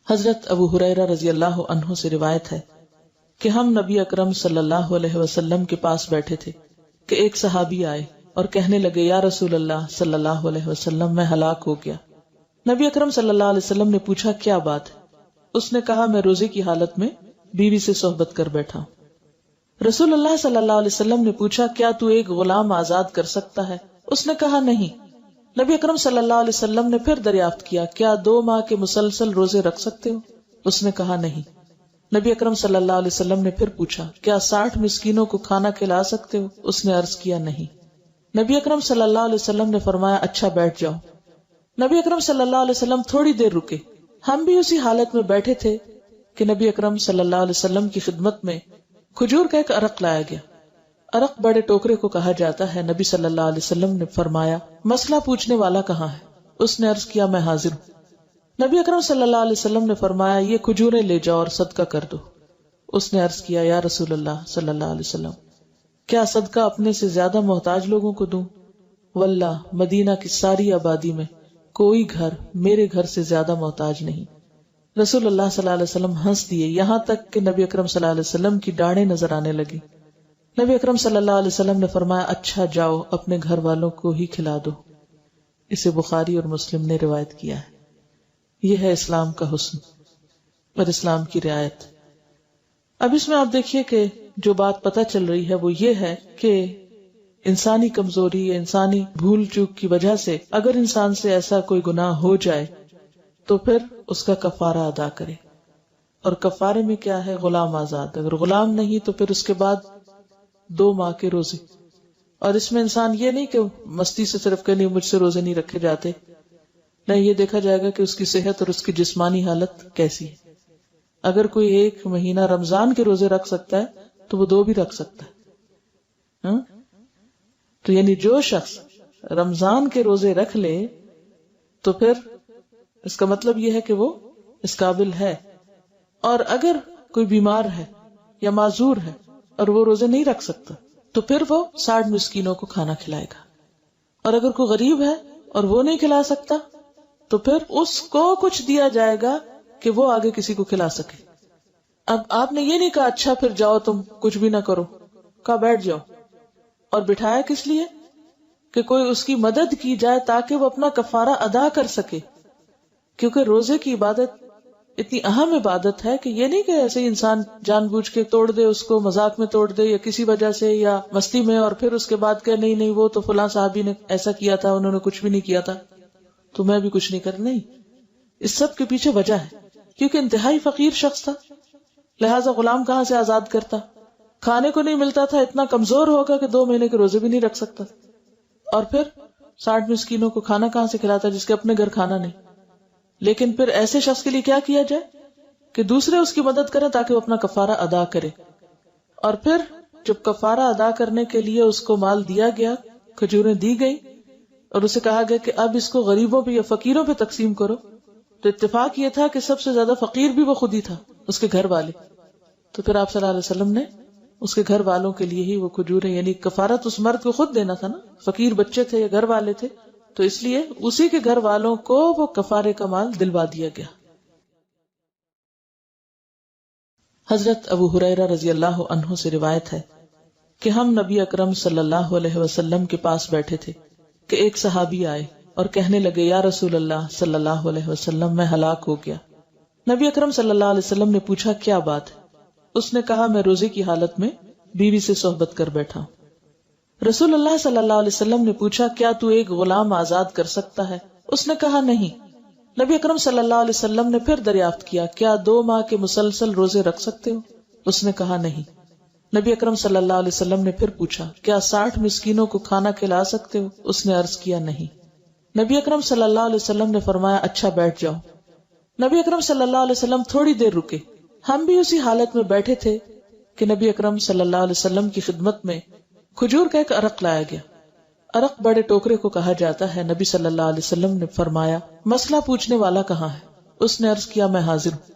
حضرت ابو ہریرہ رضی اللہ عنہ سے روایت ہے کہ ہم نبی اکرم صلی اللہ علیہ وسلم کے پاس بیٹھے تھے کہ ایک صحابی آئے اور کہنے لگے یا رسول اللہ صلی اللہ علیہ وسلم میں ہلاک ہو گیا۔ نبی اکرم صلی اللہ علیہ وسلم نے پوچھا کیا بات ہے؟ اس نے کہا میں روزے کی حالت میں بیوی سے صحبت کر بیٹھا ہوں۔ رسول اللہ صلی اللہ علیہ وسلم نے پوچھا کیا تو ایک غلام آزاد کر سکتا ہے؟ اس نے کہا نہیں۔ نبی اکرم صلی اللہ علیہ وسلم نے پھر دریافت کیا کیا 2 ماہ کے مسلسل روزے رکھ سکتے ہو؟ اس نے کہا نہیں۔ نبی اکرم صلی اللہ علیہ وسلم نے پھر پوچھا کیا 60 مسکینوں کو کھانا کھلا سکتے ہو؟ اس نے عرض کیا نہیں۔ نبی اکرم صلی اللہ علیہ وسلم نے فرمایا اچھا بیٹھ جاؤ۔ نبی اکرم صلی اللہ علیہ وسلم تھوڑی دیر رکے، ہم بھی اسی حالت میں بیٹھے تھے کہ نبی اکرم صلی اللہ علیہ وسلم کی خدمت میں کھجور کا ایک عرق لایا گیا۔ عرق بڑے ٹوکرے کو کہا جاتا ہے۔ نبی صلی اللہ علیہ وسلم نے فرمایا مسئلہ پوچھنے والا کہاں ہے؟ اس نے عرض کیا میں حاضر ہوں۔ نبی اکرم صلی اللہ علیہ وسلم نے فرمایا یہ کھجوریں لے جاؤ اور صدقہ کر دو۔ اس نے عرض کیا یا رسول اللہ صلی اللہ علیہ وسلم کیا صدقہ اپنے سے زیادہ محتاج لوگوں کو دوں؟ واللہ مدینہ کی ساری آبادی میں کوئی گھر میرے گھر سے زیادہ محتاج نہیں۔ رسول اللہ صلی اللہ علیہ وسلم ہنس دیے یہاں تک کہ نبی اکرم صلی اللہ علیہ وسلم کی ڈاڑیں نظر آنے لگی۔ نبی اکرم صلی اللہ علیہ وسلم نے فرمایا اچھا جاؤ اپنے گھر والوں کو ہی کھلا دو۔ اسے بخاری اور مسلم نے روایت کیا ہے۔ یہ ہے اسلام کا حسن اور اسلام کی رعایت۔ اب اس میں آپ دیکھیے کہ جو بات پتہ چل رہی ہے وہ یہ ہے کہ انسانی کمزوری یا انسانی بھول چوک کی وجہ سے اگر انسان سے ایسا کوئی گناہ ہو جائے تو پھر اس کا کفارہ ادا کرے، اور کفارے میں کیا ہے؟ غلام آزاد۔ اگر غلام نہیں تو پھر اس کے بعد 2 ماہ کے روزے، اور اس میں انسان یہ نہیں کہ مستی سے صرف کہ نہیں مجھ سے روزے نہیں رکھے جاتے، نہیں، یہ دیکھا جائے گا کہ اس کی صحت اور اس کی جسمانی حالت کیسی ہے۔ اگر کوئی 1 مہینہ رمضان کے روزے رکھ سکتا ہے تو وہ 2 بھی رکھ سکتا ہے۔ تو یعنی جو شخص رمضان کے روزے رکھ لے تو پھر اس کا مطلب یہ ہے کہ وہ اس قابل ہے، اور اگر کوئی بیمار ہے یا معذور ہے اور وہ روزے نہیں رکھ سکتا تو پھر وہ 60 مسکینوں کو کھانا کھلائے گا، اور اگر کوئی غریب ہے اور وہ نہیں کھلا سکتا تو پھر اس کو کچھ دیا جائے گا کہ وہ آگے کسی کو کھلا سکے۔ اب آپ نے یہ نہیں کہا اچھا پھر جاؤ تم کچھ بھی نہ کرو، کہا بیٹھ جاؤ، اور بٹھایا کس لیے؟ کہ کوئی اس کی مدد کی جائے تاکہ وہ اپنا کفارہ ادا کر سکے، کیونکہ روزے کی عبادت اتنی اہم عبادت ہے کہ یہ نہیں کہ ایسے ہی انسان جان بوجھ کے توڑ دے، اس کو مذاق میں توڑ دے یا کسی وجہ سے یا مستی میں، اور پھر اس کے بعد کہ نہیں وہ تو فلاں صحابی نے ایسا کیا تھا، انہوں نے کچھ بھی نہیں کیا تھا تو میں بھی کچھ نہیں کر۔ نہیں، اس سب کے پیچھے وجہ ہے، کیونکہ انتہائی فقیر شخص تھا، لہٰذا غلام کہاں سے آزاد کرتا؟ کھانے کو نہیں ملتا تھا، اتنا کمزور ہوگا کہ 2 مہینے کے روزے بھی نہیں رکھ سکتا، اور پھر 60 مسکینوں کو کھانا کہاں سے کھلاتا جس کے اپنے گھر کھانا نہیں۔ لیکن پھر ایسے شخص کے لیے کیا کیا جائے کہ دوسرے اس کی مدد کریں تاکہ وہ اپنا کفارہ ادا کرے، اور پھر جب کفارہ ادا کرنے کے لیے اس کو مال دیا گیا، کھجوریں دی گئی، اور اسے کہا گیا کہ اب اس کو غریبوں پہ یا فقیروں پہ تقسیم کرو، تو اتفاق یہ تھا کہ سب سے زیادہ فقیر بھی وہ خود ہی تھا، اس کے گھر والے۔ تو پھر آپ صلی اللہ علیہ وسلم نے اس کے گھر والوں کے لیے ہی وہ کھجوریں، یعنی کفارت اس مرد کو خود دینا تھا نا، فقیر بچے تھے یا گھر والے تھے، تو اس لیے اسی کے گھر والوں کو وہ کفارے کا مال دلوا دیا گیا۔ حضرت ابو ہریرہ رضی اللہ عنہ سے روایت ہے کہ ہم نبی اکرم صلی اللہ علیہ وسلم کے پاس بیٹھے تھے کہ ایک صحابی آئے اور کہنے لگے یا رسول اللہ صلی اللہ علیہ وسلم میں ہلاک ہو گیا۔ نبی اکرم صلی اللہ علیہ وسلم نے پوچھا کیا بات ہے؟ اس نے کہا میں روزے کی حالت میں بیوی سے صحبت کر بیٹھا ہوں۔ رسول اللہ صلی اللہ علیہ وسلم نے پوچھا کیا تو ایک غلام آزاد کر سکتا ہے؟ اس نے کہا نہیں۔ نبی اکرم صلی اللہ علیہ وسلم نے پھر دریافت کیا کیا 2 ماہ کے مسلسل روزے رکھ سکتے ہو؟ اس نے کہا نہیں۔ نبی اکرم صلی اللہ علیہ وسلم نے پھر پوچھا کیا 60 مسکینوں کو کھانا کھلا سکتے ہو؟ اس نے عرض کیا نہیں۔ نبی اکرم صلی اللہ علیہ وسلم نے فرمایا اچھا بیٹھ جاؤ۔ نبی اکرم صلی اللہ علیہ وسلم تھوڑی دیر رکے، ہم بھی اسی حالت میں بیٹھے تھے کہ نبی اکرم صلی اللہ علیہ وسلم کی خدمت میں کھجور کا ایک عرق لایا گیا۔ عرق بڑے ٹوکرے کو کہا جاتا ہے۔ نبی صلی اللہ علیہ وسلم نے فرمایا مسئلہ پوچھنے والا کہاں ہے؟ اس نے عرض کیا میں حاضر ہوں۔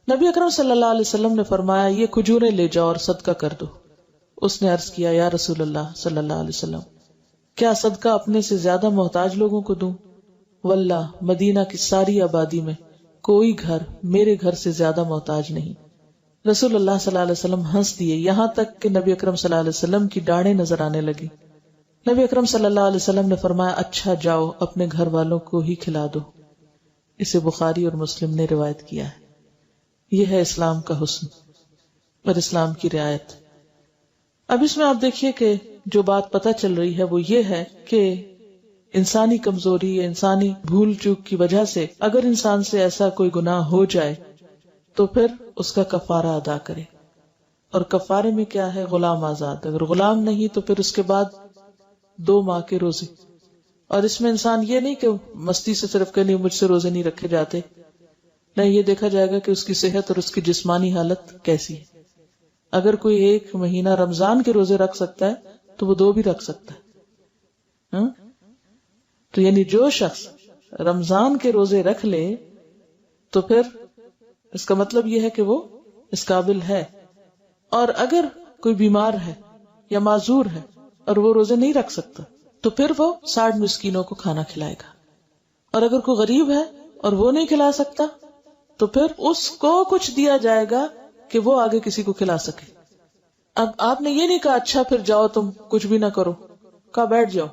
نبی اکرم صلی اللہ علیہ وسلم نے فرمایا یہ کھجوریں لے جاؤ اور صدقہ کر دو۔ اس نے عرض کیا یا رسول اللہ صلی اللہ علیہ وسلم کیا صدقہ اپنے سے زیادہ محتاج لوگوں کو دوں؟ واللہ مدینہ کی ساری آبادی میں کوئی گھر میرے گھر سے زیادہ محتاج نہیں۔ رسول اللہ صلی اللہ علیہ وسلم ہنس دیے، یہاں تک کہ نبی اکرم صلی اللہ علیہ وسلم کی ڈاڑھیں نظر آنے لگی۔ نبی اکرم صلی اللہ علیہ وسلم نے فرمایا، اچھا جاؤ اپنے گھر والوں کو ہی کھلا دو۔ اسے بخاری اور مسلم نے روایت کیا ہے۔ یہ ہے اسلام کا حسن اور اسلام کی رعایت۔ اب اس میں آپ دیکھیے کہ جو بات پتہ چل رہی ہے وہ یہ ہے کہ انسانی کمزوری یا انسانی بھول چوک کی وجہ سے اگر انسان سے ایسا کوئی گناہ ہو جائے تو پھر اس کا کفارہ ادا کرے، اور کفارے میں کیا ہے؟ غلام آزاد۔ اگر غلام نہیں تو پھر اس کے بعد 2 ماہ کے روزے، اور اس میں انسان یہ نہیں کہ مستی سے صرف کہ نہیں مجھ سے روزے نہیں رکھے جاتے، نہیں، یہ دیکھا جائے گا کہ اس کی صحت اور اس کی جسمانی حالت کیسی ہے۔ اگر کوئی 1 مہینہ رمضان کے روزے رکھ سکتا ہے تو وہ 2 بھی رکھ سکتا ہے۔ تو یعنی جو شخص رمضان کے روزے رکھ لے تو پھر اس کا مطلب یہ ہے کہ وہ اس قابل ہے، اور اگر کوئی بیمار ہے یا معذور ہے اور وہ روزے نہیں رکھ سکتا تو پھر وہ 60 مسکینوں کو کھانا کھلائے گا، اور اگر کوئی غریب ہے اور وہ نہیں کھلا سکتا تو پھر اس کو کچھ دیا جائے گا کہ وہ آگے کسی کو کھلا سکے۔ اب آپ نے یہ نہیں کہا اچھا پھر جاؤ تم کچھ بھی نہ کرو، کہا بیٹھ جاؤ،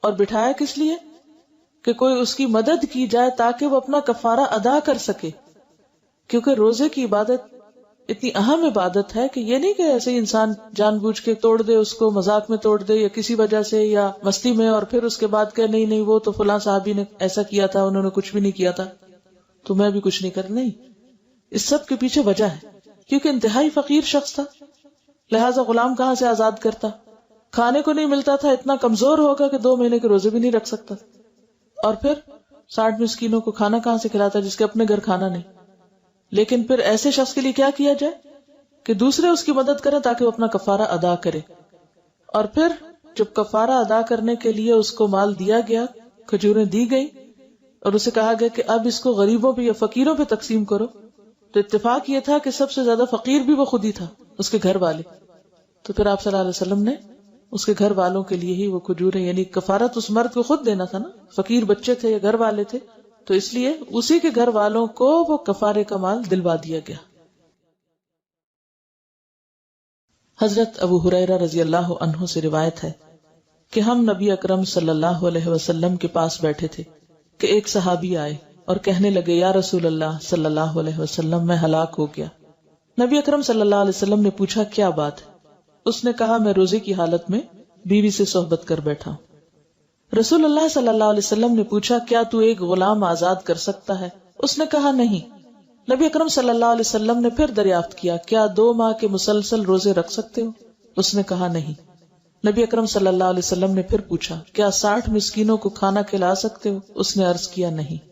اور بٹھایا کس لیے؟ کہ کوئی اس کی مدد کی جائے تاکہ وہ اپنا کفارہ ادا کر سکے، کیونکہ روزے کی عبادت اتنی اہم عبادت ہے کہ یہ نہیں کہ ایسے ہی انسان جان بوجھ کے توڑ دے، اس کو مذاق میں توڑ دے یا کسی وجہ سے یا مستی میں، اور پھر اس کے بعد کہ نہیں وہ تو فلاں صحابی نے ایسا کیا تھا، انہوں نے کچھ بھی نہیں کیا تھا تو میں بھی کچھ نہیں کر۔ نہیں، اس سب کے پیچھے وجہ ہے، کیونکہ انتہائی فقیر شخص تھا، لہٰذا غلام کہاں سے آزاد کرتا، کھانے کو نہیں ملتا تھا، اتنا کمزور ہوگا کہ 2 مہینے کے روزے بھی نہیں رکھ سکتا، اور پھر 60 مسکینوں کو کھانا کہاں سے کھلاتا جس کے اپنے گھر کھانا نہیں۔ لیکن پھر ایسے شخص کے لیے کیا کیا جائے کہ دوسرے اس کی مدد کریں تاکہ وہ اپنا کفارہ ادا کرے، اور پھر جب کفارہ ادا کرنے کے لیے اس کو مال دیا گیا، کھجوریں دی گئی، اور اسے کہا گیا کہ اب اس کو غریبوں پہ یا فقیروں پہ تقسیم کرو، تو اتفاق یہ تھا کہ سب سے زیادہ فقیر بھی وہ خود ہی تھا، اس کے گھر والے۔ تو پھر آپ صلی اللہ علیہ وسلم نے اس کے گھر والوں کے لیے ہی وہ کھجوریں، یعنی کفارت اس مرد کو خود دینا تھا نا، فقیر بچے تھے یا گھر والے تھے، تو اس لیے اسی کے گھر والوں کو وہ کفارے کا مال دلوا دیا گیا۔ حضرت ابو ہریرہ رضی اللہ عنہ سے روایت ہے کہ ہم نبی اکرم صلی اللہ علیہ وسلم کے پاس بیٹھے تھے کہ ایک صحابی آئے اور کہنے لگے، یا رسول اللہ صلی اللہ علیہ وسلم، میں ہلاک ہو گیا۔ نبی اکرم صلی اللہ علیہ وسلم نے پوچھا، کیا بات ہے؟ اس نے کہا، میں روزے کی حالت میں بیوی سے صحبت کر بیٹھا ہوں۔ رسول اللہ صلی اللہ علیہ وسلم نے پوچھا، کیا تو ایک غلام آزاد کر سکتا ہے؟ اس نے کہا، نہیں۔ نبی اکرم صلی اللہ علیہ وسلم نے پھر دریافت کیا، کیا 2 ماہ کے مسلسل روزے رکھ سکتے ہو؟ اس نے کہا، نہیں۔ نبی اکرم صلی اللہ علیہ وسلم نے پھر پوچھا، کیا 60 مسکینوں کو کھانا کھلا سکتے ہو؟ اس نے عرض کیا، نہیں۔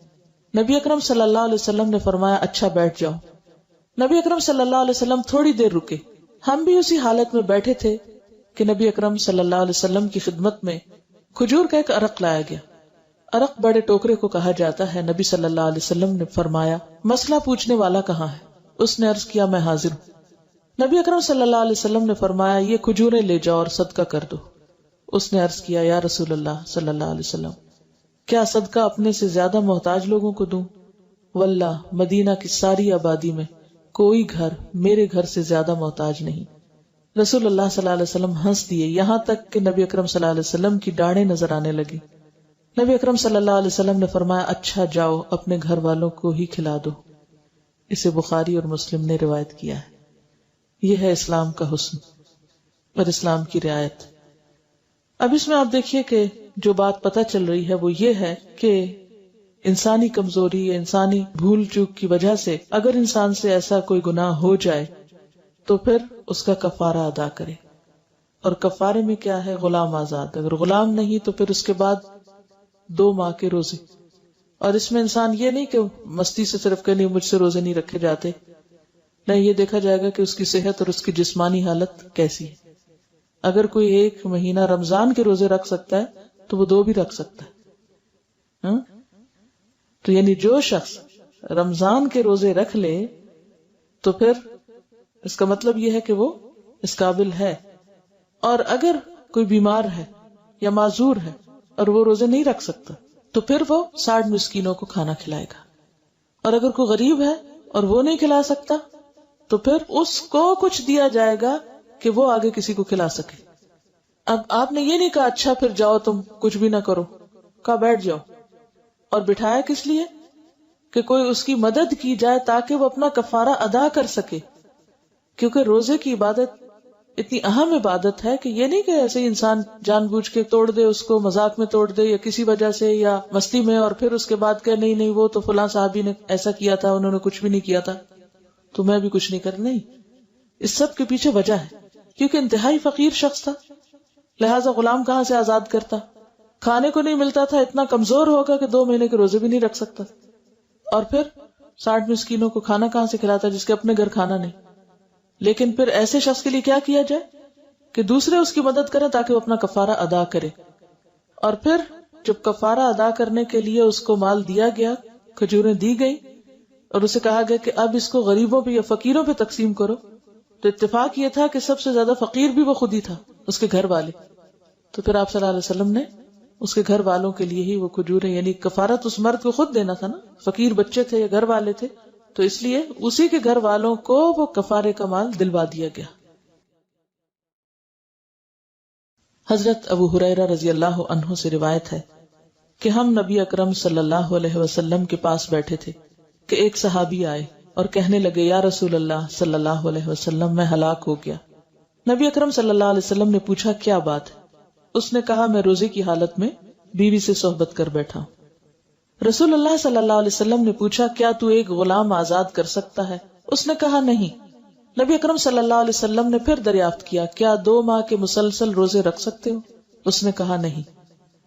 نبی اکرم صلی اللہ علیہ وسلم نے فرمایا، اچھا بیٹھ جاؤ۔ نبی اکرم صلی اللہ علیہ وسلم تھوڑی دیر رکے، ہم بھی اسی حالت میں بیٹھے تھے کہ نبی اکرم صلی اللہ علیہ وسلم کی خدمت میں کھجور کا ایک عرق لایا گیا۔ عرق بڑے ٹوکرے کو کہا جاتا ہے۔ نبی صلی اللہ علیہ وسلم نے فرمایا، مسئلہ پوچھنے والا کہاں ہے؟ اس نے عرض کیا، میں حاضر ہوں۔ نبی اکرم صلی اللہ علیہ وسلم نے فرمایا، یہ کھجوریں لے جاؤ اور صدقہ کر دو۔ اس نے عرض کیا، یا رسول اللہ صلی اللہ علیہ وسلم، کیا صدقہ اپنے سے زیادہ محتاج لوگوں کو دوں؟ واللہ مدینہ کی ساری آبادی میں کوئی گھر میرے گھر سے زیادہ محتاج نہیں۔ رسول اللہ صلی اللہ علیہ وسلم ہنس دیے، یہاں تک کہ نبی اکرم صلی اللہ علیہ وسلم کی ڈاڑھیں نظر آنے لگی۔ نبی اکرم صلی اللہ علیہ وسلم نے فرمایا، اچھا جاؤ اپنے گھر والوں کو ہی کھلا دو۔ اسے بخاری اور مسلم نے روایت کیا ہے۔ یہ ہے اسلام کا حسن اور اسلام کی رعایت۔ اب اس میں آپ دیکھیے کہ جو بات پتہ چل رہی ہے وہ یہ ہے کہ انسانی کمزوری یا انسانی بھول چوک کی وجہ سے اگر انسان سے ایسا کوئی گناہ ہو جائے تو پھر اس کا کفارہ ادا کرے، اور کفارے میں کیا ہے؟ غلام آزاد۔ اگر غلام نہیں تو پھر اس کے بعد 2 ماہ کے روزے، اور اس میں انسان یہ نہیں کہ مستی سے صرف کہ نہیں مجھ سے روزے نہیں رکھے جاتے، نہیں، یہ دیکھا جائے گا کہ اس کی صحت اور اس کی جسمانی حالت کیسی ہے۔ اگر کوئی 1 مہینہ رمضان کے روزے رکھ سکتا ہے تو وہ 2 بھی رکھ سکتا ہے۔ تو یعنی جو شخص رمضان کے روزے رکھ لے تو پھر اس کا مطلب یہ ہے کہ وہ اس قابل ہے، اور اگر کوئی بیمار ہے یا معذور ہے اور وہ روزے نہیں رکھ سکتا تو پھر وہ 60 مسکینوں کو کھانا کھلائے گا، اور اگر کوئی غریب ہے اور وہ نہیں کھلا سکتا تو پھر اس کو کچھ دیا جائے گا کہ وہ آگے کسی کو کھلا سکے. اب آپ نے یہ نہیں کہا اچھا پھر جاؤ تم کچھ بھی نہ کرو، کہا بیٹھ جاؤ. اور بٹھایا کس لیے؟ کہ کوئی اس کی مدد کی جائے تاکہ وہ اپنا کفارہ ادا کر سکے. کیونکہ روزے کی عبادت اتنی اہم عبادت ہے کہ یہ نہیں کہ ایسے ہی انسان جان بوجھ کے توڑ دے، اس کو مذاق میں توڑ دے یا کسی وجہ سے یا مستی میں، اور پھر اس کے بعد کہ نہیں وہ تو فلاں صحابی نے ایسا کیا تھا، انہوں نے کچھ بھی نہیں کیا تھا تو میں بھی کچھ نہیں کر. نہیں، اس سب کے پیچھے وجہ ہے. کیونکہ انتہائی فقیر شخص تھا، لہٰذا غلام کہاں سے آزاد کرتا، کھانے کو نہیں ملتا تھا، اتنا کمزور ہوگا کہ 2 مہینے کے روزے بھی نہیں رکھ سکتا، اور پھر 60 مسکینوں کو کھانا کہاں سے کھلاتا جس کے اپنے گھر کھانا نہیں. لیکن پھر ایسے شخص کے لیے کیا کیا جائے کہ دوسرے اس کی مدد کریں تاکہ وہ اپنا کفارہ ادا کرے. اور پھر جب کفارہ ادا کرنے کے لیے اس کو مال دیا گیا، کھجوریں دی گئی، اور اسے کہا گیا کہ اب اس کو غریبوں پہ یا فقیروں پہ تقسیم کرو، تو اتفاق یہ تھا کہ سب سے زیادہ فقیر بھی وہ خود ہی تھا، اس کے گھر والے. تو پھر آپ صلی اللہ علیہ وسلم نے اس کے گھر والوں کے لیے ہی وہ کھجوریں، یعنی کفارت اس مرد کو خود دینا تھا نا، فقیر بچے تھے یا گھر والے تھے، تو اس لیے اسی کے گھر والوں کو وہ کفارے کا مال دلوا دیا گیا. حضرت ابو ہریرہ رضی اللہ عنہ سے روایت ہے کہ ہم نبی اکرم صلی اللہ علیہ وسلم کے پاس بیٹھے تھے کہ ایک صحابی آئے اور کہنے لگے یا رسول اللہ صلی اللہ علیہ وسلم میں ہلاک ہو گیا. نبی اکرم صلی اللہ علیہ وسلم نے پوچھا کیا بات ہے؟ اس نے کہا میں روزے کی حالت میں بیوی سے صحبت کر بیٹھا ہوں. رسول اللہ صلی اللہ علیہ وسلم نے پوچھا کیا تو ایک غلام آزاد کر سکتا ہے؟ اس نے کہا نہیں. نبی اکرم صلی اللہ علیہ وسلم نے پھر دریافت کیا کیا 2 ماہ کے مسلسل روزے رکھ سکتے ہو؟ اس نے کہا نہیں.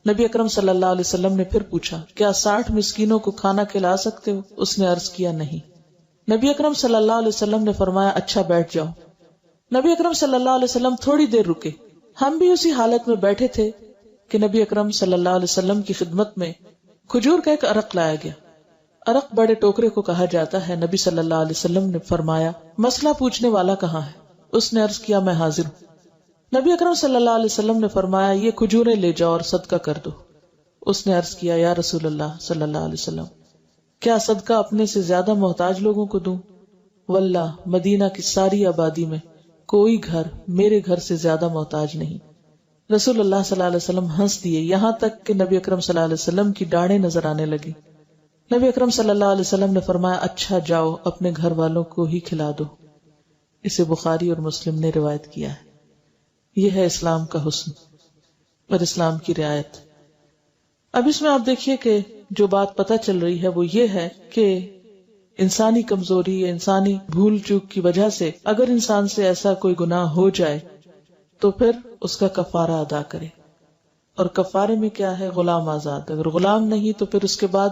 نبی اکرم صلی اللہ علیہ وسلم نے پھر پوچھا کیا 60 مسکینوں کو کھانا کھلا سکتے ہو؟ اس نے عرض کیا نہیں. نبی اکرم صلی اللہ علیہ وسلم نے فرمایا اچھا بیٹھ جاؤ. نبی اکرم صلی اللہ علیہ وسلم تھوڑی دیر رکے. ہم بھی اسی حالت میں بیٹھے تھے کہ نبی اکرم صلی اللہ علیہ وسلم کی خدمت میں کھجور کا ایک عرق لایا گیا. عرق بڑے ٹوکرے کو کہا جاتا ہے. نبی صلی اللہ علیہ وسلم نے فرمایا مسئلہ پوچھنے والا کہاں ہے؟ اس نے عرض کیا میں حاضر ہوں. نبی اکرم صلی اللہ علیہ وسلم نے فرمایا یہ کھجوریں لے جاؤ اور صدقہ کر دو. اس نے عرض کیا یا رسول اللہ صلی اللہ علیہ وسلم کیا صدقہ اپنے سے زیادہ محتاج لوگوں کو دوں؟ واللہ مدینہ کی ساری آبادی میں کوئی گھر میرے گھر سے زیادہ محتاج نہیں. رسول اللہ صلی اللہ علیہ وسلم ہنس دیے یہاں تک کہ نبی اکرم صلی اللہ علیہ وسلم کی ڈاڑیں نظر آنے لگی. نبی اکرم صلی اللہ علیہ وسلم نے فرمایا اچھا جاؤ اپنے گھر والوں کو ہی کھلا دو. اسے بخاری اور مسلم نے روایت کیا ہے. یہ ہے اسلام کا حسن اور اسلام کی رعایت. اب اس میں آپ دیکھیے کہ جو بات پتہ چل رہی ہے وہ یہ ہے کہ انسانی کمزوری یا انسانی بھول چوک کی وجہ سے اگر انسان سے ایسا کوئی گناہ ہو جائے تو پھر اس کا کفارہ ادا کرے. اور کفارے میں کیا ہے؟ غلام آزاد. اگر غلام نہیں تو پھر اس کے بعد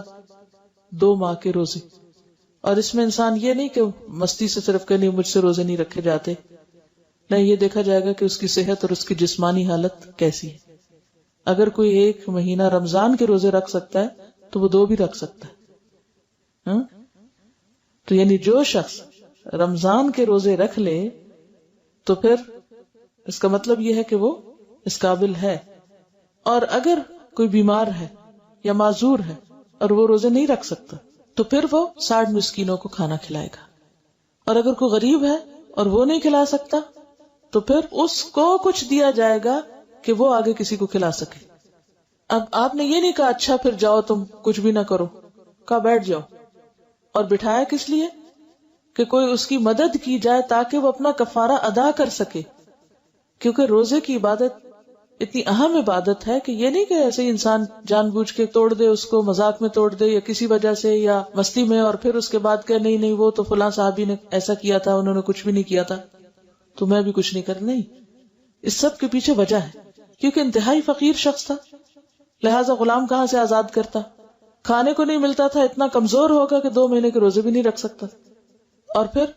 2 ماہ کے روزے. اور اس میں انسان یہ نہیں کہ مستی سے صرف کہ نہیں مجھ سے روزے نہیں رکھے جاتے، نہیں، یہ دیکھا جائے گا کہ اس کی صحت اور اس کی جسمانی حالت کیسی ہے. اگر کوئی 1 مہینہ رمضان کے روزے رکھ سکتا ہے تو وہ 2 بھی رکھ سکتا ہے. تو یعنی جو شخص رمضان کے روزے رکھ لے تو پھر اس کا مطلب یہ ہے کہ وہ اس قابل ہے. اور اگر کوئی بیمار ہے یا معذور ہے اور وہ روزے نہیں رکھ سکتا تو پھر وہ 60 مسکینوں کو کھانا کھلائے گا. اور اگر کوئی غریب ہے اور وہ نہیں کھلا سکتا تو پھر اس کو کچھ دیا جائے گا کہ وہ آگے کسی کو کھلا سکے. اب آپ نے یہ نہیں کہا اچھا پھر جاؤ تم کچھ بھی نہ کرو، کہا بیٹھ جاؤ. اور بٹھایا کس لیے؟ کہ کوئی اس کی مدد کی جائے تاکہ وہ اپنا کفارہ ادا کر سکے. کیونکہ روزے کی عبادت اتنی اہم عبادت ہے کہ یہ نہیں کہ ایسے ہی انسان جان بوجھ کے توڑ دے، اس کو مذاق میں توڑ دے یا کسی وجہ سے یا مستی میں، اور پھر اس کے بعد کہ نہیں وہ تو فلاں صحابی نے ایسا کیا تھا، انہوں نے کچھ بھی نہیں کیا تھا تو میں بھی کچھ نہیں کر. نہیں، اس سب کے پیچھے وجہ ہے. کیونکہ انتہائی فقیر شخص تھا، لہٰذا غلام کہاں سے آزاد کرتا، کھانے کو نہیں ملتا تھا، اتنا کمزور ہوگا کہ 2 مہینے کے روزے بھی نہیں رکھ سکتا، اور پھر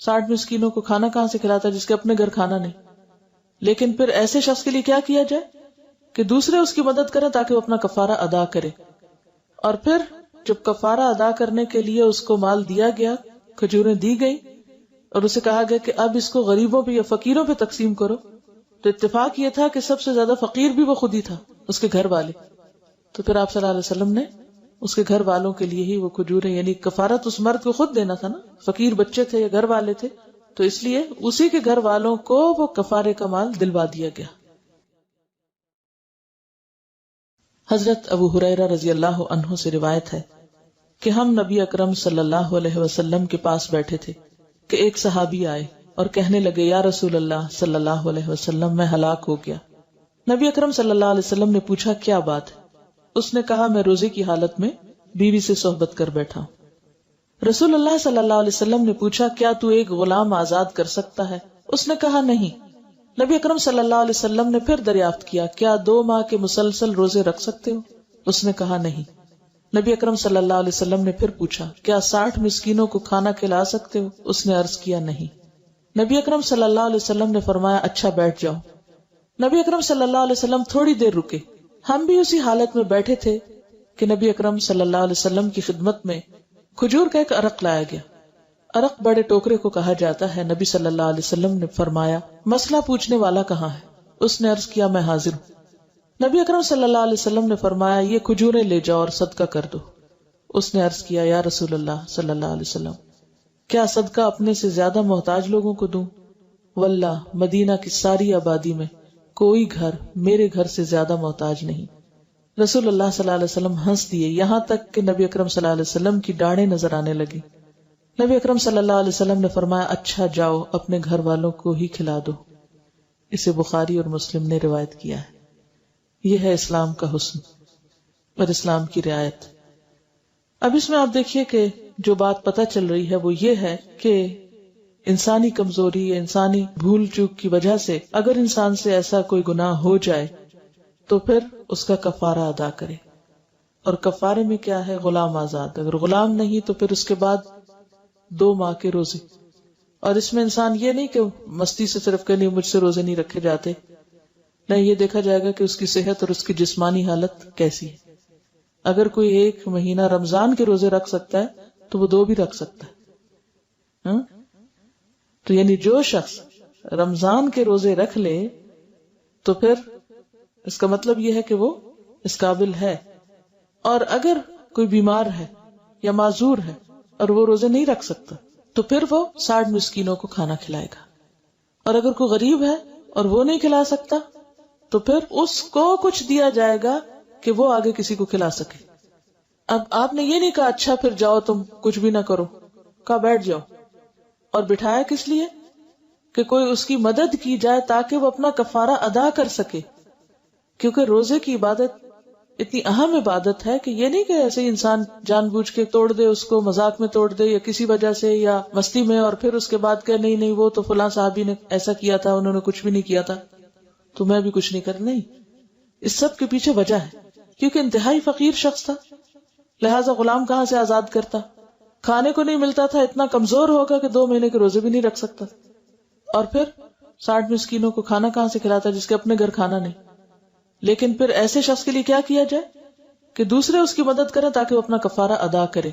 60 مسکینوں کو کھانا کہاں سے کھلاتا جس کے اپنے گھر کھانا نہیں. لیکن پھر ایسے شخص کے لیے کیا کیا جائے کہ دوسرے اس کی مدد کریں تاکہ وہ اپنا کفارہ ادا کرے. اور پھر جب کفارہ ادا کرنے کے لیے اس کو مال دیا گیا، کھجوریں دی گئی، اور اسے کہا گیا کہ اب اس کو غریبوں پہ یا فقیروں پہ تقسیم کرو، تو اتفاق یہ تھا کہ سب سے زیادہ فقیر بھی وہ خود ہی تھا، اس کے گھر والے. تو پھر آپ صلی اللہ علیہ وسلم نے اس کے گھر والوں کے لیے ہی وہ کھجوریں، یعنی کفارت اس مرد کو خود دینا تھا نا، فقیر بچے تھے یا گھر والے تھے، تو اس لیے اسی کے گھر والوں کو وہ کفارے کا مال دلوا دیا گیا۔ حضرت ابو ہریرہ رضی اللہ عنہ سے روایت ہے کہ ہم نبی اکرم صلی اللہ علیہ وسلم کے پاس بیٹھے تھے کہ ایک صحابی آئے اور کہنے لگے یا رسول اللہ صلی اللہ علیہ وسلم میں ہلاک ہو گیا۔ نبی اکرم صلی اللہ علیہ وسلم نے پوچھا کیا بات ہے؟ اس نے کہا میں روزے کی حالت میں بیوی سے صحبت کر بیٹھا ہوں۔ رسول اللہ صلی اللہ علیہ وسلم نے پوچھا کیا تو ایک غلام آزاد کر سکتا ہے؟ اس نے کہا نہیں۔ نبی اکرم صلی اللہ علیہ وسلم نے پھر دریافت کیا کیا 2 ماہ کے مسلسل روزے رکھ سکتے ہو؟ اس نے کہا نہیں۔ نبی اکرم صلی اللہ علیہ وسلم نے پھر پوچھا کیا 60 مسکینوں کو کھانا کھلا سکتے ہو؟ اس نے عرض کیا نہیں۔ نبی اکرم صلی اللہ علیہ وسلم نے فرمایا اچھا بیٹھ جاؤ۔ نبی اکرم صلی اللہ علیہ وسلم تھوڑی دیر رکے، ہم بھی اسی حالت میں بیٹھے تھے کہ نبی اکرم صلی اللہ علیہ وسلم کی خدمت میں کھجور کا ایک عرق لایا گیا۔ عرق بڑے ٹوکرے کو کہا جاتا ہے۔ نبی صلی اللہ علیہ وسلم نے فرمایا مسئلہ پوچھنے والا کہاں ہے؟ اس نے عرض کیا میں حاضر ہوں۔ نبی اکرم صلی اللہ علیہ وسلم نے فرمایا یہ کھجوریں لے جاؤ اور صدقہ کر دو۔ اس نے عرض کیا یا رسول اللہ صلی اللہ علیہ وسلم کیا صدقہ اپنے سے زیادہ محتاج لوگوں کو دوں؟ واللہ مدینہ کی ساری آبادی میں کوئی گھر میرے گھر سے زیادہ محتاج نہیں۔ رسول اللہ صلی اللہ علیہ وسلم ہنس دیے، یہاں تک کہ نبی اکرم صلی اللہ علیہ وسلم کی ڈاڑیں نظر آنے لگی۔ نبی اکرم صلی اللہ علیہ وسلم نے فرمایا اچھا جاؤ اپنے گھر والوں کو ہی کھلا دو۔ اسے بخاری اور مسلم نے روایت کیا ہے۔ یہ ہے اسلام کا حسن اور اسلام کی رعایت۔ اب اس میں آپ دیکھیے کہ جو بات پتہ چل رہی ہے وہ یہ ہے کہ انسانی کمزوری یا انسانی بھول چوک کی وجہ سے اگر انسان سے ایسا کوئی گناہ ہو جائے تو پھر اس کا کفارہ ادا کرے، اور کفارے میں کیا ہے؟ غلام آزاد۔ اگر غلام نہیں تو پھر اس کے بعد 2 ماہ کے روزے، اور اس میں انسان یہ نہیں کہ مستی سے صرف کہ نہیں مجھ سے روزے نہیں رکھے جاتے، نہیں، یہ دیکھا جائے گا کہ اس کی صحت اور اس کی جسمانی حالت کیسی ہے۔ اگر کوئی 1 مہینہ رمضان کے روزے رکھ سکتا ہے تو وہ 2 بھی رکھ سکتا ہے۔ تو یعنی جو شخص رمضان کے روزے رکھ لے تو پھر اس کا مطلب یہ ہے کہ وہ اس قابل ہے، اور اگر کوئی بیمار ہے یا معذور ہے اور وہ روزے نہیں رکھ سکتا تو پھر وہ 60 مسکینوں کو کھانا کھلائے گا، اور اگر کوئی غریب ہے اور وہ نہیں کھلا سکتا تو پھر اس کو کچھ دیا جائے گا کہ وہ آگے کسی کو کھلا سکے۔ اب آپ نے یہ نہیں کہا اچھا پھر جاؤ تم کچھ بھی نہ کرو، کہا بیٹھ جاؤ، اور بٹھایا کس لیے؟ کہ کوئی اس کی مدد کی جائے تاکہ وہ اپنا کفارہ ادا کر سکے، کیونکہ روزے کی عبادت اتنی اہم عبادت ہے کہ یہ نہیں کہ ایسے ہی انسان جان بوجھ کے توڑ دے، اس کو مذاق میں توڑ دے یا کسی وجہ سے یا مستی میں، اور پھر اس کے بعد کہ نہیں وہ تو فلاں صحابی نے ایسا کیا تھا، انہوں نے کچھ بھی نہیں کیا تھا تو میں بھی کچھ نہیں کر۔ نہیں، اس سب کے پیچھے وجہ ہے، کیونکہ انتہائی فقیر شخص تھا، لہٰذا غلام کہاں سے آزاد کرتا، کھانے کو نہیں ملتا تھا، اتنا کمزور ہوگا کہ 2 مہینے کے روزے بھی نہیں رکھ سکتا، اور پھر 60 مسکینوں کو کھانا کہاں سے کھلاتا جس کے اپنے گھر کھانا نہیں۔ لیکن پھر ایسے شخص کے لیے کیا کیا جائے کہ دوسرے اس کی مدد کریں تاکہ وہ اپنا کفارہ ادا کرے،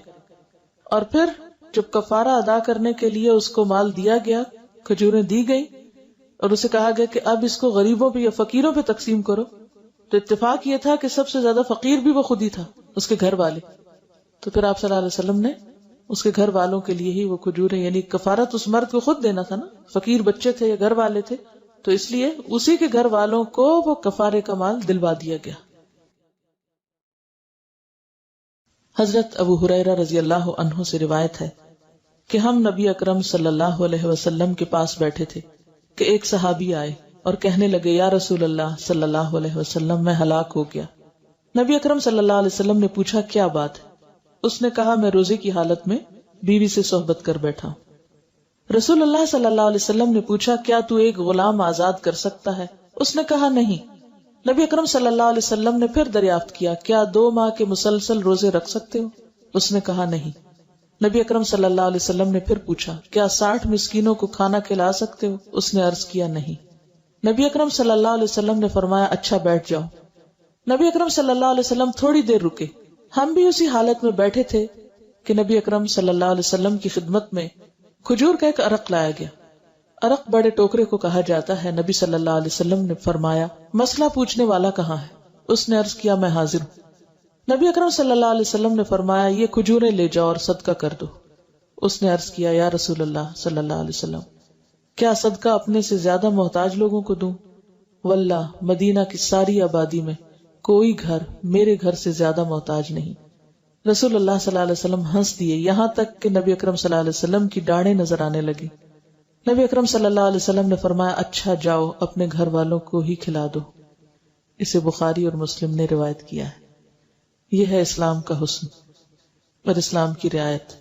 اور پھر جب کفارہ ادا کرنے کے لیے اس کو مال دیا گیا، کھجوریں دی گئی، اور اسے کہا گیا کہ اب اس کو غریبوں پہ یا فقیروں پہ تقسیم کرو، تو اتفاق یہ تھا کہ سب سے زیادہ فقیر بھی وہ خود ہی تھا، اس کے گھر والے۔ تو پھر آپ صلی اللہ علیہ وسلم نے اس کے گھر والوں کے لیے ہی وہ کھجوریں، یعنی کفارت اس مرد کو خود دینا تھا نا، فقیر بچے تھے یا گھر والے تھے، تو اس لیے اسی کے گھر والوں کو وہ کفارے کا مال دلوا دیا گیا۔ حضرت ابو ہریرہ رضی اللہ عنہ سے روایت ہے کہ ہم نبی اکرم صلی اللہ علیہ وسلم کے پاس بیٹھے تھے کہ ایک صحابی آئے اور کہنے لگے یا رسول اللہ صلی اللہ علیہ وسلم میں ہلاک ہو گیا۔ نبی اکرم صلی اللہ علیہ وسلم نے پوچھا کیا بات ہے؟ اس نے کہا میں روزے کی حالت میں بیوی سے صحبت کر بیٹھا ہوں۔ رسول اللہ صلی اللہ علیہ وسلم نے پوچھا کیا تو ایک غلام آزاد کر سکتا ہے؟ اس نے کہا نہیں۔ نبی اکرم صلی اللہ علیہ وسلم نے پھر دریافت کیا کیا 2 ماہ کے مسلسل روزے رکھ سکتے ہو؟ اس نے کہا نہیں۔ نبی اکرم صلی اللہ علیہ وسلم نے پھر پوچھا کیا 60 مسکینوں کو کھانا کھلا سکتے ہو؟ اس نے عرض کیا نہیں۔ نبی اکرم صلی اللہ علیہ وسلم نے فرمایا اچھا بیٹھ جاؤ۔ نبی اکرم صلی اللہ علیہ وسلم تھوڑی دیر رکے، ہم بھی اسی حالت میں بیٹھے تھے کہ نبی اکرم صلی اللہ علیہ وسلم کی خدمت میں کھجور کا ایک عرق لایا گیا۔ عرق بڑے ٹوکرے کو کہا جاتا ہے۔ نبی صلی اللہ علیہ وسلم نے فرمایا مسئلہ پوچھنے والا کہاں ہے؟ اس نے عرض کیا میں حاضر ہوں۔ نبی اکرم صلی اللہ علیہ وسلم نے فرمایا یہ کھجوریں لے جاؤ اور صدقہ کر دو۔ اس نے عرض کیا یا رسول اللہ صلی اللہ علیہ وسلم کیا صدقہ اپنے سے زیادہ محتاج لوگوں کو دوں؟ واللہ مدینہ کی ساری آبادی میں کوئی گھر میرے گھر سے زیادہ محتاج نہیں۔ رسول اللہ صلی اللہ علیہ وسلم ہنس دیے یہاں تک کہ نبی اکرم صلی اللہ علیہ وسلم کی ڈاڑیں نظر آنے لگی۔ نبی اکرم صلی اللہ علیہ وسلم نے فرمایا اچھا جاؤ اپنے گھر والوں کو ہی کھلا دو۔ اسے بخاری اور مسلم نے روایت کیا ہے۔ یہ ہے اسلام کا حسن اور اسلام کی رعایت۔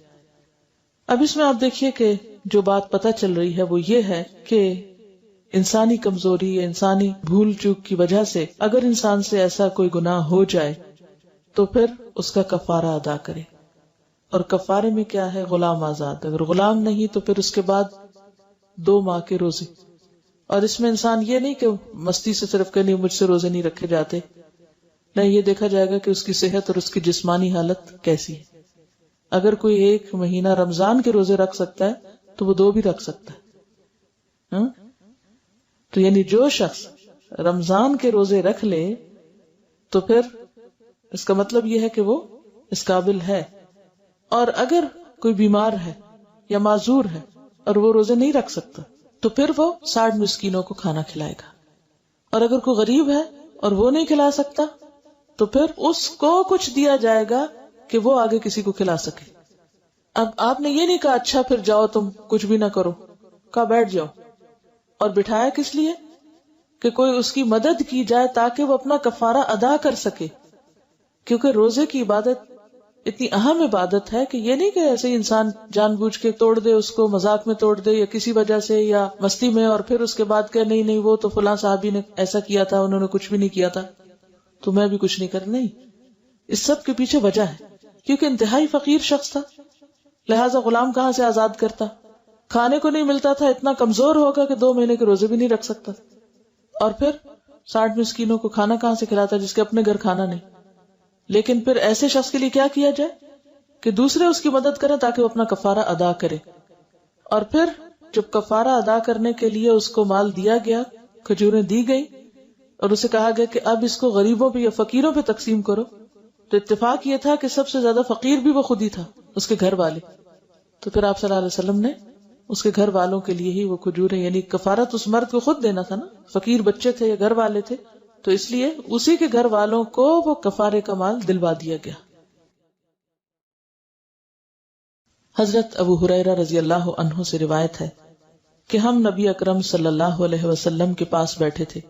اب اس میں آپ دیکھیے کہ جو بات پتہ چل رہی ہے وہ یہ ہے کہ انسانی کمزوری یا انسانی بھول چوک کی وجہ سے اگر انسان سے ایسا کوئی گناہ ہو جائے تو پھر اس کا کفارہ ادا کرے، اور کفارے میں کیا ہے؟ غلام آزاد۔ اگر غلام نہیں تو پھر اس کے بعد 2 ماہ کے روزے، اور اس میں انسان یہ نہیں کہ مستی سے صرف کہ نہیں مجھ سے روزے نہیں رکھے جاتے، نہیں، یہ دیکھا جائے گا کہ اس کی صحت اور اس کی جسمانی حالت کیسی ہے۔ اگر کوئی 1 مہینہ رمضان کے روزے رکھ سکتا ہے تو وہ 2 بھی رکھ سکتا ہے۔ تو یعنی جو شخص رمضان کے روزے رکھ لے تو پھر اس کا مطلب یہ ہے کہ وہ اس قابل ہے، اور اگر کوئی بیمار ہے یا معذور ہے اور وہ روزے نہیں رکھ سکتا تو پھر وہ 60 مسکینوں کو کھانا کھلائے گا، اور اگر کوئی غریب ہے اور وہ نہیں کھلا سکتا تو پھر اس کو کچھ دیا جائے گا کہ وہ آگے کسی کو کھلا سکے۔ اب آپ نے یہ نہیں کہا اچھا پھر جاؤ تم کچھ بھی نہ کرو، کہا بیٹھ جاؤ، اور بٹھایا کس لیے؟ کہ کوئی اس کی مدد کی جائے تاکہ وہ اپنا کفارہ ادا کر سکے، کیونکہ روزے کی عبادت اتنی اہم عبادت ہے کہ یہ نہیں کہ ایسے انسان جان بوجھ کے توڑ دے، اس کو مذاق میں توڑ دے یا کسی وجہ سے یا مستی میں، اور پھر اس کے بعد کہ نہیں وہ تو فلاں صحابی نے ایسا کیا تھا، انہوں نے کچھ بھی نہیں کیا تھا تو میں بھی کچھ نہیں کر۔ نہیں، اس سب کے پیچھے وجہ ہے، کیونکہ انتہائی فقیر شخص تھا، لہٰذا غلام کہاں سے آزاد کرتا، کھانے کو نہیں ملتا تھا، اتنا کمزور ہوگا کہ 2 مہینے کے روزے بھی نہیں رکھ سکتا، اور پھر 60 مسکینوں کو کھانا کہاں سے کھلاتا جس کے اپنے گھر کھانا نہیں۔ لیکن پھر ایسے شخص کے لیے کیا کیا جائے کہ دوسرے اس کی مدد کریں تاکہ وہ اپنا کفارہ ادا کرے، اور پھر جب کفارہ ادا کرنے کے لیے اس کو مال دیا گیا، کھجوریں دی گئی، اور اسے کہا گیا کہ اب اس کو غریبوں پہ یا فقیروں پہ تقسیم کرو، تو اتفاق یہ تھا کہ سب سے زیادہ فقیر بھی وہ خود ہی تھا، اس کے گھر والے۔ تو پھر آپ صلی اللہ علیہ وسلم نے اس کے گھر والوں کے لیے ہی وہ کھجوریں، یعنی کفارت اس مرد کو خود دینا تھا نا، فقیر بچے تھے یا گھر والے تھے، تو اس لیے اسی کے گھر والوں کو وہ کفارے کا مال دلوا دیا گیا۔ حضرت ابو ہریرہ رضی اللہ عنہ سے روایت ہے کہ ہم نبی اکرم صلی اللہ علیہ وسلم کے پاس بیٹھے تھے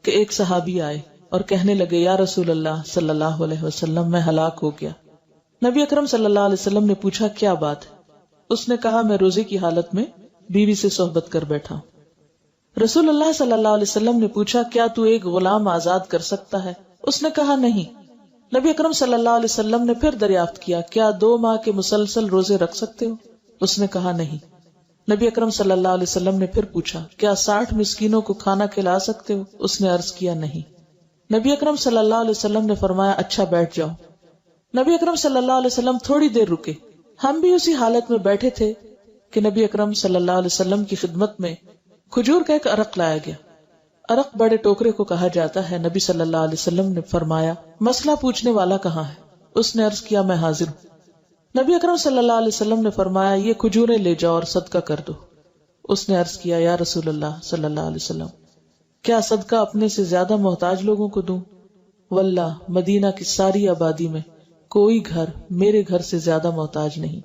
کہ ایک صحابی آئے اور کہنے لگے یا رسول اللہ صلی اللہ علیہ وسلم میں ہلاک ہو گیا۔ نبی اکرم صلی اللہ علیہ وسلم نے پوچھا کیا بات ہے؟ اس نے کہا میں روزے کی حالت میں بیوی سے صحبت کر بیٹھا ہوں۔ رسول اللہ صلی اللہ علیہ وسلم نے پوچھا کیا تو ایک غلام آزاد کر سکتا ہے؟ اس نے کہا نہیں۔ نبی اکرم صلی اللہ علیہ وسلم نے پھر دریافت کیا کیا 2 ماہ کے مسلسل روزے رکھ سکتے ہو؟ اس نے کہا نہیں۔ نبی اکرم صلی اللہ علیہ وسلم نے پھر پوچھا کیا 60 مسکینوں کو کھانا کھلا سکتے ہو؟ اس نے عرض کیا نہیں۔ نبی اکرم صلی اللہ علیہ وسلم نے فرمایا اچھا بیٹھ جاؤ۔ نبی اکرم صلی اللہ علیہ وسلم تھوڑی دیر رکے، ہم بھی اسی حالت میں بیٹھے تھے کہ نبی اکرم صلی اللہ علیہ وسلم کی خدمت میں کھجور کا ایک عرق لایا گیا۔ عرق بڑے ٹوکرے کو کہا جاتا ہے۔ نبی صلی اللہ علیہ وسلم نے فرمایا مسئلہ پوچھنے والا کہاں ہے؟ اس نے عرض کیا میں حاضر ہوں۔ نبی اکرم صلی اللہ علیہ وسلم نے فرمایا یہ کھجوریں لے جاؤ اور صدقہ کر دو۔ اس نے عرض کیا یا رسول اللہ صلی اللہ علیہ وسلم کیا صدقہ اپنے سے زیادہ محتاج لوگوں کو دوں؟ واللہ مدینہ کی ساری آبادی میں کوئی گھر میرے گھر سے زیادہ محتاج نہیں۔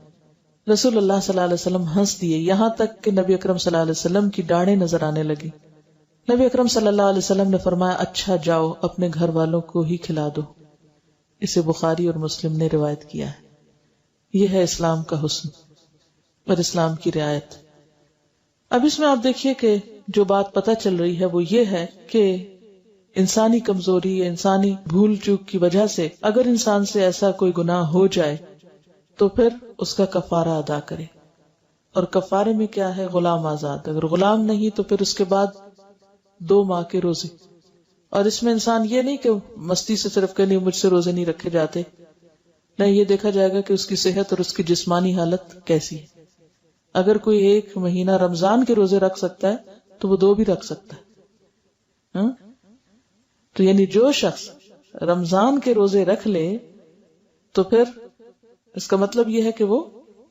رسول اللہ صلی اللہ علیہ وسلم ہنس دیے یہاں تک کہ نبی اکرم صلی اللہ علیہ وسلم کی ڈاڑیں نظر آنے لگی۔ نبی اکرم صلی اللہ علیہ وسلم نے فرمایا اچھا جاؤ اپنے گھر والوں کو ہی کھلا دو۔ اسے بخاری اور مسلم نے روایت کیا ہے۔ یہ ہے اسلام کا حسن اور اسلام کی رعایت۔ اب اس میں آپ دیکھیے کہ جو بات پتہ چل رہی ہے وہ یہ ہے کہ انسانی کمزوری یا انسانی بھول چوک کی وجہ سے اگر انسان سے ایسا کوئی گناہ ہو جائے تو پھر اس کا کفارہ ادا کرے، اور کفارے میں کیا ہے؟ غلام آزاد۔ اگر غلام نہیں تو پھر اس کے بعد 2 ماہ کے روزے، اور اس میں انسان یہ نہیں کہ مستی سے صرف کہ نہیں مجھ سے روزے نہیں رکھے جاتے، نہیں، یہ دیکھا جائے گا کہ اس کی صحت اور اس کی جسمانی حالت کیسی ہے۔ اگر کوئی 1 مہینہ رمضان کے روزے رکھ سکتا ہے تو وہ 2 بھی رکھ سکتا ہے۔ تو یعنی جو شخص رمضان کے روزے رکھ لے تو پھر اس کا مطلب یہ ہے کہ وہ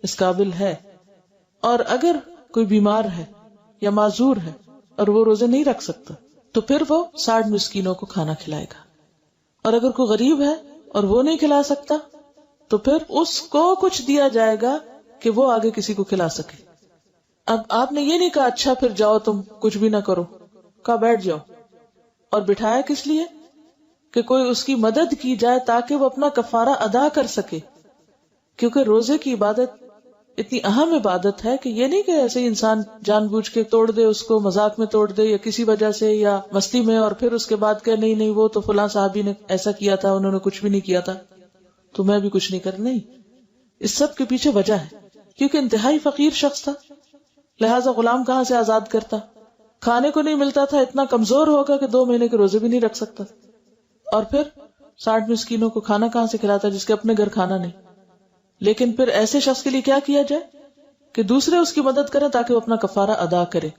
اس قابل ہے. اور اگر کوئی بیمار ہے یا معذور ہے اور وہ روزے نہیں رکھ سکتا تو پھر وہ 60 مسکینوں کو کھانا کھلائے گا. اور اگر کوئی غریب ہے اور وہ نہیں کھلا سکتا تو پھر اس کو کچھ دیا جائے گا کہ وہ آگے کسی کو کھلا سکے. اب آپ نے یہ نہیں کہا اچھا پھر جاؤ تم کچھ بھی نہ کرو، کہا بیٹھ جاؤ. اور بٹھایا کس لیے؟ کہ کوئی اس کی مدد کی جائے تاکہ وہ اپنا کفارہ ادا کر سکے. کیونکہ روزے کی عبادت اتنی اہم عبادت ہے کہ یہ نہیں کہ ایسے انسان جان بوجھ کے توڑ دے، اس کو مذاق میں توڑ دے یا کسی وجہ سے یا مستی میں، اور پھر اس کے بعد کہ نہیں وہ تو فلاں صحابی نے ایسا کیا تھا، انہوں نے کچھ بھی نہیں کیا تھا تو میں بھی کچھ نہیں کر. نہیں، اس سب کے پیچھے وجہ ہے. کیونکہ انتہائی فقیر شخص تھا، لہٰذا غلام کہاں سے آزاد کرتا؟ کھانے کو نہیں ملتا تھا، اتنا کمزور ہوگا کہ 2 مہینے کے روزے بھی نہیں رکھ سکتا. اور پھر 60 مسکینوں کو کھانا کہاں سے کھلاتا جس کے اپنے گھر کھانا نہیں. لیکن پھر ایسے شخص کے لیے کیا کیا جائے کہ دوسرے اس کی مدد کریں تاکہ وہ اپنا کفارہ ادا کرے.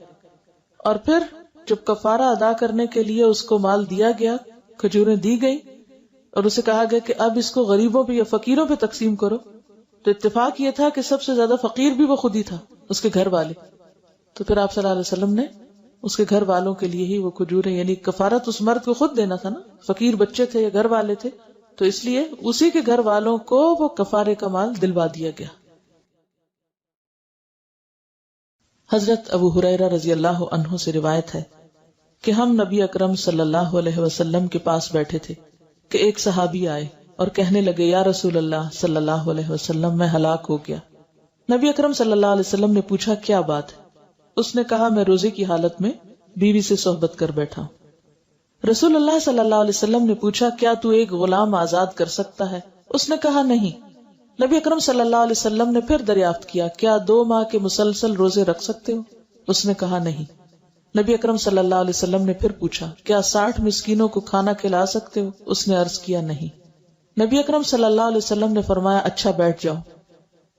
اور پھر جب کفارہ ادا کرنے کے لیے اس کو مال دیا گیا، کھجوریں دی گئی، اور اسے کہا گیا کہ اب اس کو غریبوں پہ یا فقیروں پہ تقسیم کرو، تو اتفاق یہ تھا کہ سب سے زیادہ فقیر بھی وہ خود ہی تھا، اس کے گھر والے. تو پھر آپ صلی اللہ علیہ وسلم نے اس کے گھر والوں کے لیے ہی وہ کھجوریں، یعنی کفارت اس مرد کو خود دینا تھا نا، فقیر بچے تھے یا گھر والے تھے، تو اس لیے اسی کے گھر والوں کو وہ کفارے کا مال دلوا دیا گیا. حضرت ابو ہریرہ رضی اللہ عنہ سے روایت ہے کہ ہم نبی اکرم صلی اللہ علیہ وسلم کے پاس بیٹھے تھے کہ ایک صحابی آئے اور کہنے لگے یا رسول اللہ صلی اللہ علیہ وسلم میں ہلاک ہو گیا. نبی اکرم صلی اللہ علیہ وسلم نے پوچھا کیا بات ہے؟ اس نے کہا میں روزے کی حالت میں بیوی سے صحبت کر بیٹھا ہوں. رسول اللہ صلی اللہ علیہ وسلم نے پوچھا کیا تو ایک غلام آزاد کر سکتا ہے؟ اس نے کہا نہیں. نبی اکرم صلی اللہ علیہ وسلم نے پھر دریافت کیا کیا 2 ماہ کے مسلسل روزے رکھ سکتے ہو؟ اس نے کہا نہیں. نبی اکرم صلی اللہ علیہ وسلم نے پھر پوچھا کیا 60 مسکینوں کو کھانا کھلا سکتے ہو؟ اس نے عرض کیا نہیں. نبی اکرم صلی اللہ علیہ وسلم نے فرمایا اچھا بیٹھ جاؤ.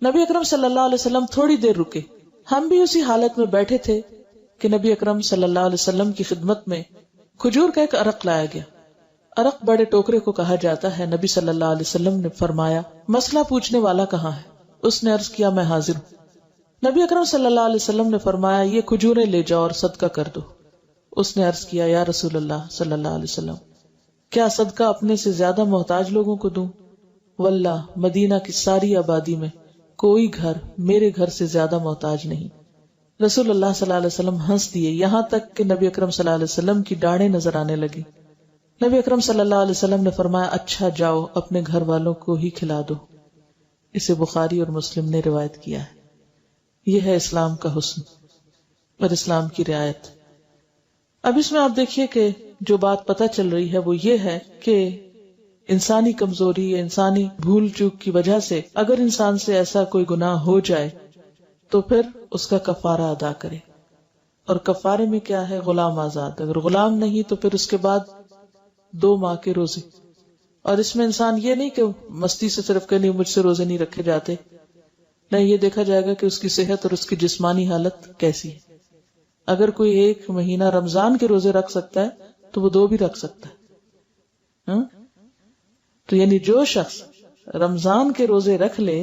نبی اکرم صلی اللہ علیہ وسلم تھوڑی دیر رکے. ہم بھی اسی حالت میں بیٹھے تھے کہ نبی اکرم صلی اللہ علیہ وسلم کی خدمت میں کھجور کا ایک عرق لایا گیا. عرق بڑے ٹوکرے کو کہا جاتا ہے. نبی صلی اللہ علیہ وسلم نے فرمایا مسئلہ پوچھنے والا کہاں ہے؟ اس نے عرض کیا میں حاضر ہوں. نبی اکرم صلی اللہ علیہ وسلم نے فرمایا یہ کھجوریں لے جاؤ اور صدقہ کر دو. اس نے عرض کیا یا رسول اللہ صلی اللہ علیہ وسلم کیا صدقہ اپنے سے زیادہ محتاج لوگوں کو دوں؟ واللہ مدینہ کی ساری آبادی میں کوئی گھر میرے گھر سے زیادہ محتاج نہیں. رسول اللہ صلی اللہ علیہ وسلم ہنس دیے یہاں تک کہ نبی اکرم صلی اللہ علیہ وسلم کی ڈاڑیں نظر آنے لگی. نبی اکرم صلی اللہ علیہ وسلم نے فرمایا اچھا جاؤ اپنے گھر والوں کو ہی کھلا دو. اسے بخاری اور مسلم نے روایت کیا ہے. یہ ہے اسلام کا حسن اور اسلام کی رعایت. اب اس میں آپ دیکھیے کہ جو بات پتہ چل رہی ہے وہ یہ ہے کہ انسانی کمزوری یا انسانی بھول چوک کی وجہ سے اگر انسان سے ایسا کوئی گناہ ہو جائے تو پھر اس کا کفارہ ادا کرے. اور کفارے میں کیا ہے؟ غلام آزاد. اگر غلام نہیں تو پھر اس کے بعد 2 ماہ کے روزے. اور اس میں انسان یہ نہیں کہ مستی سے صرف کہ نہیں مجھ سے روزے نہیں رکھے جاتے، نہیں، یہ دیکھا جائے گا کہ اس کی صحت اور اس کی جسمانی حالت کیسی ہے. اگر کوئی 1 مہینہ رمضان کے روزے رکھ سکتا ہے تو وہ 2 بھی رکھ سکتا ہے. تو یعنی جو شخص رمضان کے روزے رکھ لے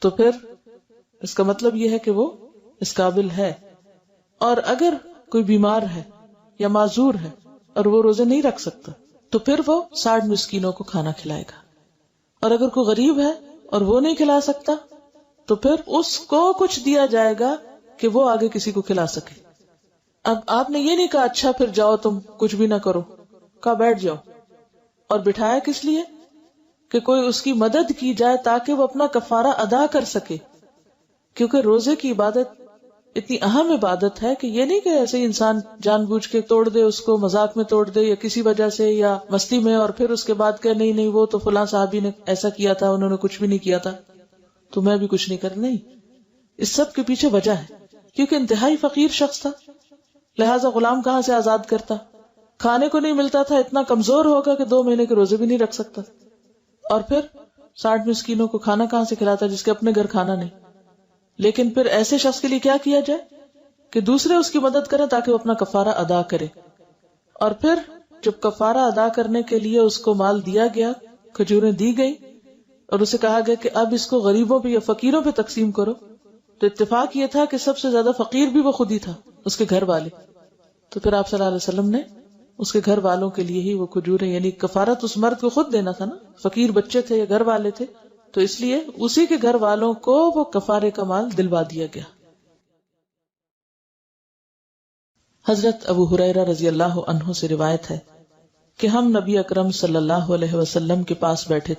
تو پھر اس کا مطلب یہ ہے کہ وہ اس قابل ہے. اور اگر کوئی بیمار ہے یا معذور ہے اور وہ روزے نہیں رکھ سکتا تو پھر وہ 60 مسکینوں کو کھانا کھلائے گا. اور اگر کوئی غریب ہے اور وہ نہیں کھلا سکتا تو پھر اس کو کچھ دیا جائے گا کہ وہ آگے کسی کو کھلا سکے. اب آپ نے یہ نہیں کہا اچھا پھر جاؤ تم کچھ بھی نہ کرو، کہا بیٹھ جاؤ. اور بٹھایا کس لیے؟ کہ کوئی اس کی مدد کی جائے تاکہ وہ اپنا کفارہ ادا کر سکے. کیونکہ روزے کی عبادت اتنی اہم عبادت ہے کہ یہ نہیں کہ ایسے انسان جان بوجھ کے توڑ دے، اس کو مذاق میں توڑ دے یا کسی وجہ سے یا مستی میں، اور پھر اس کے بعد کہ نہیں وہ تو فلاں صحابی نے ایسا کیا تھا، انہوں نے کچھ بھی نہیں کیا تھا تو میں بھی کچھ نہیں کر. نہیں، اس سب کے پیچھے وجہ ہے. کیونکہ انتہائی فقیر شخص تھا، لہٰذا غلام کہاں سے آزاد کرتا؟ کھانے کو نہیں ملتا تھا، اتنا کمزور ہوگا کہ 2 مہینے کے روزے بھی نہیں رکھ سکتا. اور پھر 60 مسکینوں کو کھانا کہاں سے کھلاتا جس کے اپنے گھر کھانا نہیں. لیکن پھر ایسے شخص کے لیے کیا کیا جائے کہ دوسرے اس کی مدد کریں تاکہ وہ اپنا کفارہ ادا کرے. اور پھر جب کفارہ ادا کرنے کے لیے اس کو مال دیا گیا، کھجوریں دی گئی، اور اسے کہا گیا کہ اب اس کو غریبوں پہ یا فقیروں پہ تقسیم کرو. تو اتفاق یہ تھا کہ سب سے زیادہ فقیر بھی وہ خود ہی تھا، اس کے گھر والے. تو پھر آپ صلی اللہ علیہ وسلم نے اس کے گھر والوں کے لیے ہی وہ کھجوریں، یعنی کفارت اس مرد کو خود دینا تھا نا، فقیر بچے تھے یا گھر والے تھے، تو اس لیے اسی کے گھر والوں کو وہ کفارے کا مال دلوا دیا گیا. حضرت ابو ہریرہ رضی اللہ عنہ سے روایت ہے کہ ہم نبی اکرم صلی اللہ علیہ وسلم کے پاس بیٹھے تھے